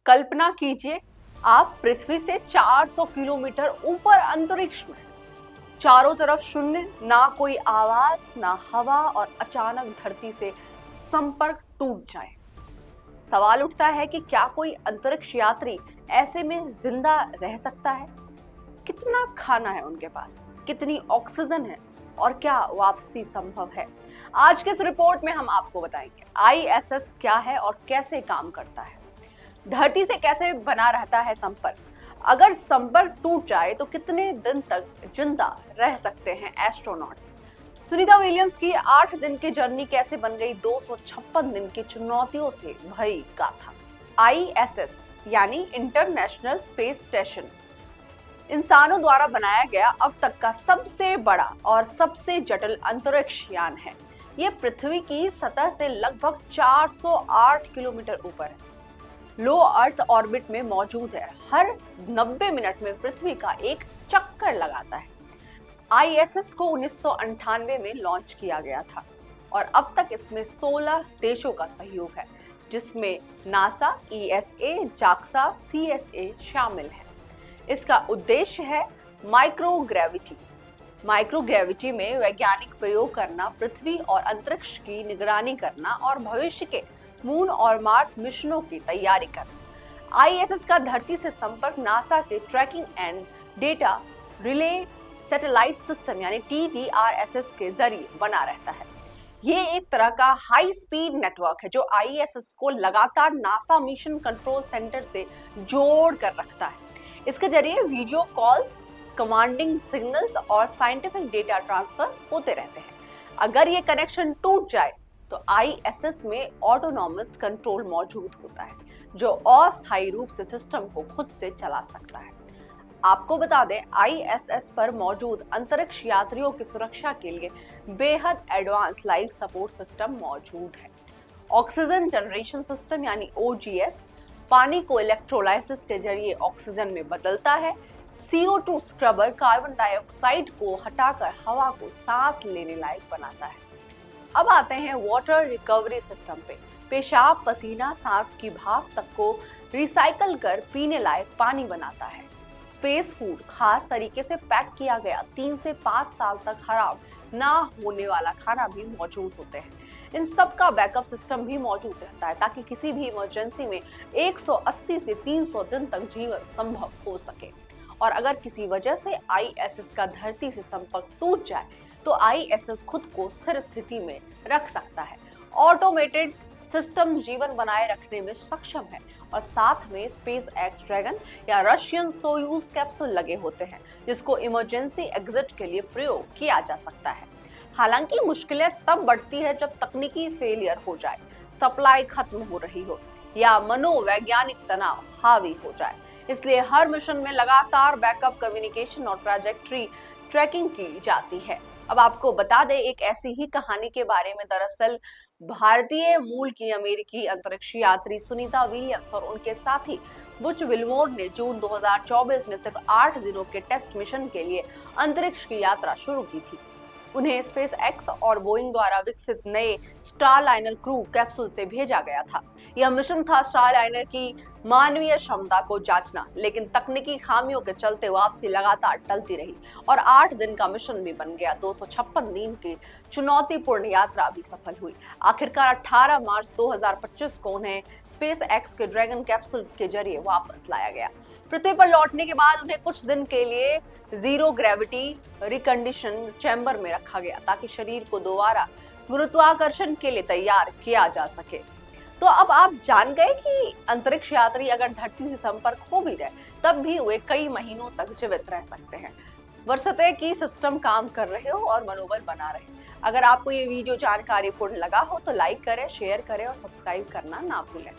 कल्पना कीजिए, आप पृथ्वी से 400 किलोमीटर ऊपर अंतरिक्ष में, चारों तरफ शून्य, ना कोई आवाज ना हवा, और अचानक धरती से संपर्क टूट जाए। सवाल उठता है कि क्या कोई अंतरिक्ष यात्री ऐसे में जिंदा रह सकता है? कितना खाना है उनके पास, कितनी ऑक्सीजन है, और क्या वापसी संभव है? आज के इस रिपोर्ट में हम आपको बताएंगे आईएसएस क्या है और कैसे काम करता है, धरती से कैसे बना रहता है संपर्क, अगर संपर्क टूट जाए तो कितने दिन तक जिंदा रह सकते हैं एस्ट्रोनॉट्स। सुनीता विलियम्स की 8 दिन की जर्नी कैसे बन गई 256 दिन की चुनौतियों से भरी गाथा। आईएसएस यानी इंटरनेशनल स्पेस स्टेशन इंसानों द्वारा बनाया गया अब तक का सबसे बड़ा और सबसे जटिल अंतरिक्ष यान है। ये पृथ्वी की सतह से लगभग 408 किलोमीटर ऊपर है, लो अर्थ ऑर्बिट में मौजूद है, हर 90 मिनट में पृथ्वी का एक चक्कर लगाता है। आईएसएस को 1998 में लॉन्च किया गया था और अब तक इसमें 16 देशों का सहयोग है, जिसमें नासा, ईएसए, जाक्सा, सीएसए शामिल है। इसका उद्देश्य है माइक्रोग्रेविटी में वैज्ञानिक प्रयोग करना, पृथ्वी और अंतरिक्ष की निगरानी करना और भविष्य के मून और मार्स मिशनों की तैयारी करना। आईएसएस का धरती से संपर्क नासा के tracking and data relay satellite system यानी TDRSS के जरिए बना रहता है। ये एक तरह का हाई स्पीड नेटवर्क है जो आईएसएस को लगातार नासा मिशन कंट्रोल सेंटर से जोड़ कर रखता है। इसके जरिए वीडियो कॉल्स, कमांडिंग सिग्नल्स और साइंटिफिक डेटा ट्रांसफर होते रहते हैं। अगर ये कनेक्शन टूट जाए तो आईएसएस में ऑटोनॉमस कंट्रोल मौजूद होता है, जो अस्थायी रूप से सिस्टम को खुद से चला सकता है। आपको बता दें, आईएसएस पर मौजूद अंतरिक्ष यात्रियों की सुरक्षा के लिए बेहद एडवांस लाइफ सपोर्ट सिस्टम मौजूद है। ऑक्सीजन जनरेशन सिस्टम यानी OGS पानी को इलेक्ट्रोलाइसिस के जरिए ऑक्सीजन में बदलता है। CO2 स्क्रबर कार्बन डाइऑक्साइड को हटाकर हवा को सांस लेने लायक बनाता है। अब आते हैं वाटर रिकवरी सिस्टम पे। पेशाब, पसीना, सांस की भाप तक को रिसाइकल कर पीने लायक पानी बनाता है। स्पेस फूड खास तरीके से पैक किया गया 3 से 5 साल तक खराब ना होने वाला खाना भी मौजूद होते हैं। इन सब का बैकअप सिस्टम भी मौजूद रहता है ताकि किसी भी इमरजेंसी में 180 से 300 दिन तक जीवन संभव हो सके। और अगर किसी वजह से आईएसएस का धरती से संपर्क टूट जाए तो आईएसएस खुद को स्थिर स्थिति में रख सकता है। ऑटोमेटेड सिस्टम जीवन बनाए रखने में सक्षम है और साथ में स्पेस एक्स ड्रैगन या रशियन सोयूज कैप्सूल लगे होते हैं, जिसको इमरजेंसी एग्जिट के लिए प्रयोग किया जा सकता है। हालांकि मुश्किलें तब बढ़ती है जब तकनीकी फेलियर हो जाए, सप्लाई खत्म हो रही हो या मनोवैज्ञानिक तनाव हावी हो जाए। इसलिए हर मिशन में लगातार बैकअप कम्युनिकेशन और ट्रैजेक्टरी ट्रैकिंग की जाती है। अब आपको बता दें एक ऐसी ही कहानी के बारे में। दरअसल भारतीय मूल की अमेरिकी अंतरिक्ष यात्री सुनीता विलियम्स और उनके साथी बुच विल्मोर ने जून 2024 में सिर्फ 8 दिनों के टेस्ट मिशन के लिए अंतरिक्ष की यात्रा शुरू की थी। उन्हें स्पेस एक्स और बोइंग द्वारा विकसित नए स्टारलाइनर क्रू कैप्सूल से भेजा गया था। यह मिशन था स्टारलाइनर की मानवीय क्षमता को जांचना, लेकिन तकनीकी खामियों के चलते वापसी लगातार टलती रही और 8 दिन का मिशन भी बन गया। 256 दिन की चुनौतीपूर्ण यात्रा भी सफल हुई। आखिरकार 18 मार्च 2025 को उन्हें स्पेस एक्स के ड्रैगन कैप्सूल के जरिए वापस लाया गया। पृथ्वी पर लौटने के बाद उन्हें कुछ दिन के लिए जीरो ग्रेविटी रिकंडीशन चैम्बर में रखा गया ताकि शरीर को दोबारा गुरुत्वाकर्षण के लिए तैयार किया जा सके। तो अब आप जान गए कि अंतरिक्ष यात्री अगर धरती से संपर्क हो भी जाए तब भी वे कई महीनों तक जीवित रह सकते हैं, बशर्ते कि सिस्टम काम कर रहे हो और मनोबल बना रहे। अगर आपको ये वीडियो जानकारीपूर्ण लगा हो तो लाइक करें, शेयर करें और सब्सक्राइब करना ना भूलें।